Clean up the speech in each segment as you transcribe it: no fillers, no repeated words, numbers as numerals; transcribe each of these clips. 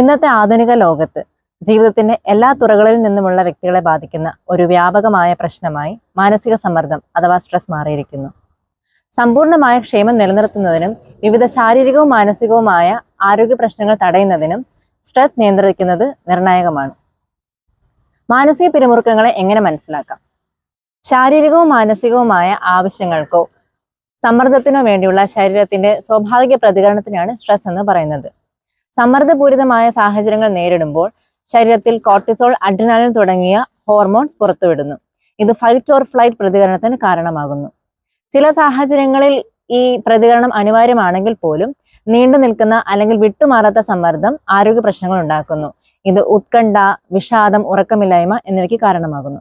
ഇന്നത്തെ ആധുനിക ലോകത്ത് ജീവിതത്തിന്റെ എല്ലാ തുറകളിൽ നിന്നുമുള്ള വ്യക്തികളെ ബാധിക്കുന്ന ഒരു വ്യാപകമായ പ്രശ്നമായി മാനസിക സമ്മർദ്ദം അഥവാ സ്ട്രെസ് മാറിയിരിക്കുന്നു. സമ്പൂർണമായ ക്ഷേമം നിലനിർത്തുന്നതിനും വിവിധ ശാരീരികവും മാനസികവുമായ ആരോഗ്യ പ്രശ്നങ്ങൾ തടയുന്നതിനും സ്ട്രെസ് നിയന്ത്രിക്കുന്നത് നിർണായകമാണ്. മാനസിക പിരിമുറുക്കങ്ങളെ എങ്ങനെ മനസ്സിലാക്കാം? ശാരീരികവും മാനസികവുമായ ആവശ്യങ്ങൾക്കോ സമ്മർദ്ദത്തിനോ വേണ്ടിയുള്ള ശരീരത്തിന്റെ സ്വാഭാവിക പ്രതികരണത്തിനാണ് സ്ട്രെസ് എന്ന് പറയുന്നത്. സമ്മർദ്ദപൂരിതമായ സാഹചര്യങ്ങൾ നേരിടുമ്പോൾ ശരീരത്തിൽ കോർട്ടിസോൾ, അഡ്രിനാലിൻ തുടങ്ങിയ ഹോർമോൺസ് പുറത്തുവിടുന്നു. ഇത് ഫൈറ്റ് ഓർ ഫ്ലൈറ്റ് പ്രതികരണത്തിന് കാരണമാകുന്നു. ചില സാഹചര്യങ്ങളിൽ ഈ പ്രതികരണം അനിവാര്യമാണെങ്കിൽ പോലും നീണ്ടു നിൽക്കുന്ന അല്ലെങ്കിൽ വിട്ടുമാറാത്ത സമ്മർദ്ദം ആരോഗ്യ പ്രശ്നങ്ങൾ ഉണ്ടാക്കുന്നു. ഇത് ഉത്കണ്ഠ, വിഷാദം, ഉറക്കമില്ലായ്മ എന്നിവയ്ക്ക് കാരണമാകുന്നു.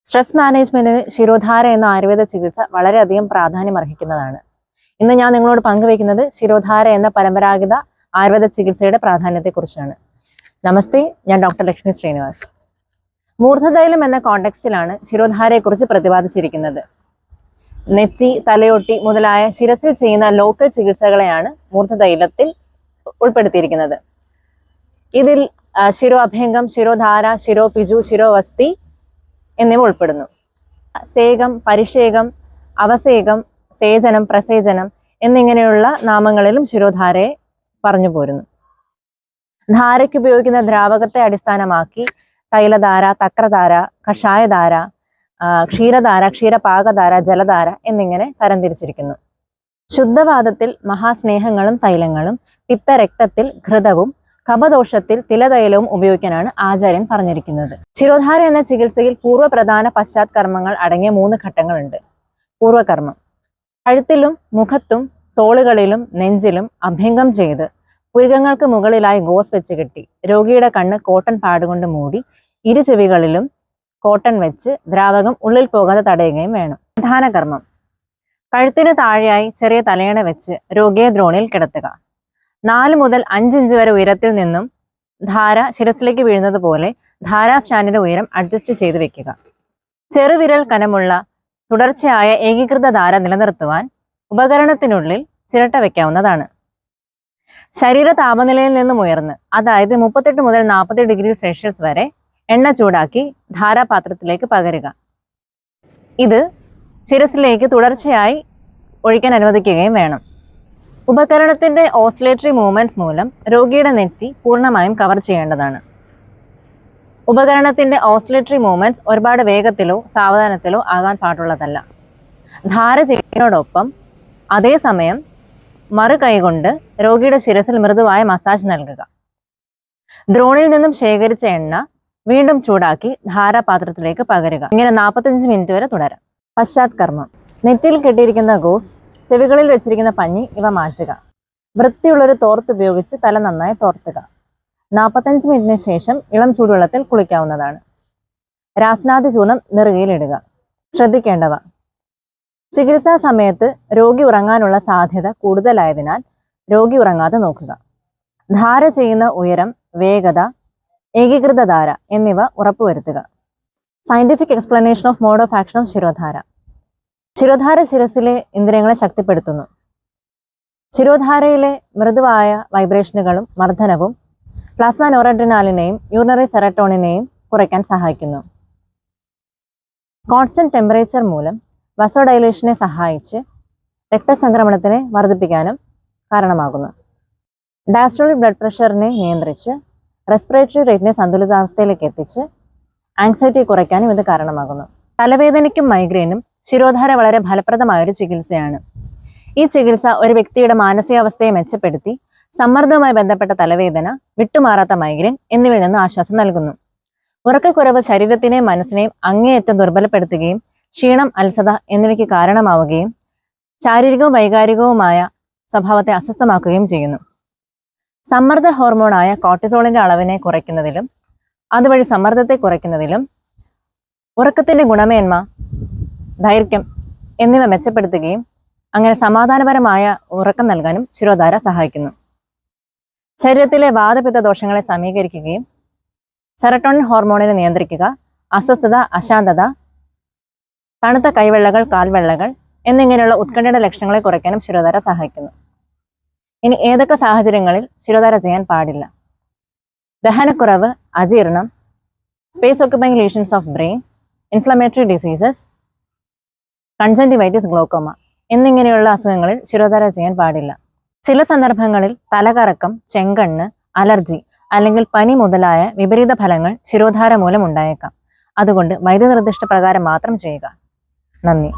സ്ട്രെസ് മാനേജ്മെന്റിന് ശിരോധാര എന്ന ആയുർവേദ ചികിത്സ വളരെയധികം പ്രാധാന്യം അർഹിക്കുന്നതാണ്. ഇന്ന് ഞാൻ നിങ്ങളോട് പങ്കുവയ്ക്കുന്നത് ശിരോധാര എന്ന പരമ്പരാഗത ആയുർവേദ ചികിത്സയുടെ പ്രാധാന്യത്തെക്കുറിച്ചാണ്. നമസ്തേ, ഞാൻ ഡോക്ടർ ലക്ഷ്മി ശ്രീനിവാസ്. മൂർധതൈലം എന്ന കോണ്ടെക്സ്റ്റിലാണ് ശിരോധാരയെക്കുറിച്ച് പ്രതിപാദിച്ചിരിക്കുന്നത്. നെറ്റി, തലയൊട്ടി മുതലായ ശിരസിൽ ചെയ്യുന്ന ലോക്കൽ ചികിത്സകളെയാണ് മൂർധതൈലത്തിൽ ഉൾപ്പെടുത്തിയിരിക്കുന്നത്. ഇതിൽ ശിരോ അഭ്യംഗം, ശിരോധാര, ശിരോപിജു, ശിരോവസ്തി എന്നിവ ഉൾപ്പെടുന്നു. സേകം, പരിഷേകം, അവസേകം, സേചനം, പ്രസേചനം എന്നിങ്ങനെയുള്ള നാമങ്ങളിലും ശിരോധാരയെ പറഞ്ഞു പോരുന്നു. ധാരയ്ക്ക് ഉപയോഗിക്കുന്ന ദ്രാവകത്തെ അടിസ്ഥാനമാക്കി തൈലധാര, തക്രധാര, കഷായധാര, ക്ഷീരധാര, ക്ഷീരപാകധാര, ജലധാര എന്നിങ്ങനെ തരംതിരിച്ചിരിക്കുന്നു. ശുദ്ധവാദത്തിൽ മഹാസ്നേഹങ്ങളും തൈലങ്ങളും, പിത്തരക്തത്തിൽ ഘൃതവും, കഫദോഷത്തിൽ തിലതൈലവും ഉപയോഗിക്കാനാണ് ആചാര്യൻ പറഞ്ഞിരിക്കുന്നത്. ശിരോധാര എന്ന ചികിത്സയിൽ പൂർവ്വപ്രധാന പശ്ചാത്കർമ്മങ്ങൾ അടങ്ങിയ 3 ഘട്ടങ്ങളുണ്ട്. പൂർവ്വകർമ്മം: കഴുത്തിലും മുഖത്തും തോളുകളിലും നെഞ്ചിലും അഭ്യംഗം ചെയ്ത് പുരികങ്ങൾക്ക് മുകളിലായി ഗോസ് വെച്ച് കെട്ടി രോഗിയുടെ കണ്ണ് കോട്ടൺ പാഡ് കൊണ്ട് മൂടി ഇരു ചെവികളിലും കോട്ടൺ വെച്ച് ദ്രാവകം ഉള്ളിൽ പോകാതെ തടയുകയും വേണം. പ്രധാന കർമ്മം: കഴുത്തിന് താഴെയായി ചെറിയ തലയണ വെച്ച് രോഗിയെ ദ്രോണിൽ കിടത്തുക. 4 മുതൽ 5 ഇഞ്ച് വരെ ഉയരത്തിൽ നിന്നും ധാര ശിരസിലേക്ക് വീഴുന്നത് പോലെ ധാരാ സ്റ്റാൻഡിന്റെ ഉയരം അഡ്ജസ്റ്റ് ചെയ്ത് വെക്കുക. ചെറുവിരൽ കനമുള്ള തുടർച്ചയായ ഏകീകൃത ധാര നിലനിർത്തുവാൻ ഉപകരണത്തിനുള്ളിൽ ചിരട്ട വെക്കാവുന്നതാണ്. ശരീര താപനിലയിൽ നിന്നും ഉയർന്ന്, അതായത് 38 മുതൽ 40 ഡിഗ്രി സെൽഷ്യസ് വരെ എണ്ണ ചൂടാക്കി ധാരാപാത്രത്തിലേക്ക് പകരുക. ഇത് ശിരസിലേക്ക് തുടർച്ചയായി ഒഴിക്കാൻ അനുവദിക്കുകയും വേണം. ഉപകരണത്തിന്റെ ഓസിലേറ്ററി മൂവ്മെന്റ്സ് മൂലം രോഗിയുടെ നെറ്റി പൂർണ്ണമായും കവർ ചെയ്യേണ്ടതാണ്. ഉപകരണത്തിന്റെ ഓസിലേറ്ററി മൂവ്മെന്റ്സ് ഒരുപാട് വേഗത്തിലോ സാവധാനത്തിലോ ആകാൻ പാടുള്ളതല്ല. ധാര ചെയ്യുന്നതോടൊപ്പം അതേസമയം മറു കൈകൊണ്ട് രോഗിയുടെ ശിരസിൽ മൃദുവായ മസാജ് നൽകുക. ദ്രോണിൽ നിന്നും ശേഖരിച്ച എണ്ണ വീണ്ടും ചൂടാക്കി ധാരാപാത്രത്തിലേക്ക് പകരുക. ഇങ്ങനെ 45 മിനിറ്റ് വരെ തുടരാം. പശ്ചാത്കർമ്മം: നെറ്റിയിൽ കെട്ടിയിരിക്കുന്ന ഗോസ്, ചെവികളിൽ വെച്ചിരിക്കുന്ന പഞ്ഞി ഇവ മാറ്റുക. വൃത്തിയുള്ളൊരു തോർത്ത് ഉപയോഗിച്ച് തല നന്നായി തോർത്തുക. 45 മിനിറ്റിന് ശേഷം ഇളം ചൂടുവെള്ളത്തിൽ കുളിക്കാവുന്നതാണ്. രാസ്നാദി ചൂർണം നെറുകയിലിടുക. ശ്രദ്ധിക്കേണ്ടവ: ചികിത്സാ സമയത്ത് രോഗി ഉറങ്ങാനുള്ള സാധ്യത കൂടുതലായതിനാൽ രോഗി ഉറങ്ങാതെ നോക്കുക. ധാര ചെയ്യുന്ന ഉയരം, വേഗത, ഏകീകൃത ധാര എന്നിവ ഉറപ്പുവരുത്തുക. Scientific explanation of mode of action of shirodhara. Shirodhara ശിരസിലെ ഇന്ദ്രിയങ്ങളെ ശക്തിപ്പെടുത്തുന്നു. ശിരോധാരയിലെ മൃദുവായ വൈബ്രേഷനുകളും മർദ്ദനവും പ്ലാസ്മ നോറഡ്രിനാലിനെയും യൂറിനറി സെറട്ടോണിനെയും കുറയ്ക്കാൻ സഹായിക്കുന്നു. കോൺസ്റ്റന്റ് ടെമ്പറേച്ചർ മൂലം വസോഡൈലേഷനെ സഹായിച്ച് രക്തചംക്രമണത്തിനെ വർദ്ധിപ്പിക്കാനും കാരണമാകുന്നു. ഡയസ്റ്റോളിക് ബ്ലഡ് പ്രഷറിനെ നിയന്ത്രിച്ച് റെസ്പിറേറ്ററി റേറ്റിനെ സന്തുലിതാവസ്ഥയിലേക്ക് എത്തിച്ച് ആങ്സൈറ്റി കുറയ്ക്കാനും ഇത് കാരണമാകുന്നു. തലവേദനയ്ക്കും മൈഗ്രെയിനും ശിരോധാര വളരെ ഫലപ്രദമായൊരു ചികിത്സയാണ്. ഈ ചികിത്സ ഒരു വ്യക്തിയുടെ മാനസികാവസ്ഥയെ മെച്ചപ്പെടുത്തി സമ്മർദ്ദവുമായി ബന്ധപ്പെട്ട തലവേദന, വിട്ടുമാറാത്ത മൈഗ്രെയിൻ എന്നിവയിൽ നിന്ന് ആശ്വാസം നൽകുന്നു. ഉറക്കക്കുറവ് ശരീരത്തിനെയും മനസ്സിനെയും അങ്ങേയറ്റം ദുർബലപ്പെടുത്തുകയും ക്ഷീണം, അലസത എന്നിവയ്ക്ക് കാരണമാവുകയും ശാരീരികവും വൈകാരികവുമായ സ്വഭാവത്തെ അസ്വസ്ഥമാക്കുകയും ചെയ്യുന്നു. സമ്മർദ്ദ ഹോർമോണായ കോർട്ടിസോളിന്റെ അളവിനെ കുറയ്ക്കുന്നതിലും അതുവഴി സമ്മർദ്ദത്തെ കുറയ്ക്കുന്നതിലും ഉറക്കത്തിന്റെ ഗുണമേന്മ, ദൈർഘ്യം എന്നിവ മെച്ചപ്പെടുത്തുകയും അങ്ങനെ സമാധാനപരമായ ഉറക്കം നൽകാനും ശിരോധാര സഹായിക്കുന്നു. ശരീരത്തിലെ വാതപിത്ത ദോഷങ്ങളെ സമീകരിക്കുകയും സെറട്ടോണിൻ ഹോർമോണിനെ നിയന്ത്രിക്കുക, അസ്വസ്ഥത, അശാന്തത, തണുത്ത കൈവെള്ളകൾ, കാൽവെള്ളകൾ എന്നിങ്ങനെയുള്ള ഉത്കണ്ഠയുടെ ലക്ഷണങ്ങളെ കുറയ്ക്കാനും ശിരോധാര സഹായിക്കുന്നു. ഇനി ഏതൊക്കെ സാഹചര്യങ്ങളിൽ ശിരോധാര ചെയ്യാൻ പാടില്ല? ദഹനക്കുറവ്, അജീർണം, space occupying lesions of brain, inflammatory diseases, conjunctivitis, glaucoma എന്നിങ്ങനെയുള്ള അസുഖങ്ങളിൽ ശിരോധാര ചെയ്യാൻ പാടില്ല. ചില സന്ദർഭങ്ങളിൽ തലകറക്കം, ചെങ്കണ്ണ്, അലർജി അല്ലെങ്കിൽ പനി മുതലായ വിപരീത ഫലങ്ങൾ ശിരോധാര മൂലം ഉണ്ടായേക്കാം. അതുകൊണ്ട് വൈദ്യനിർദ്ദിഷ്ട പ്രകാരം മാത്രം ചെയ്യുക. നന്ദി.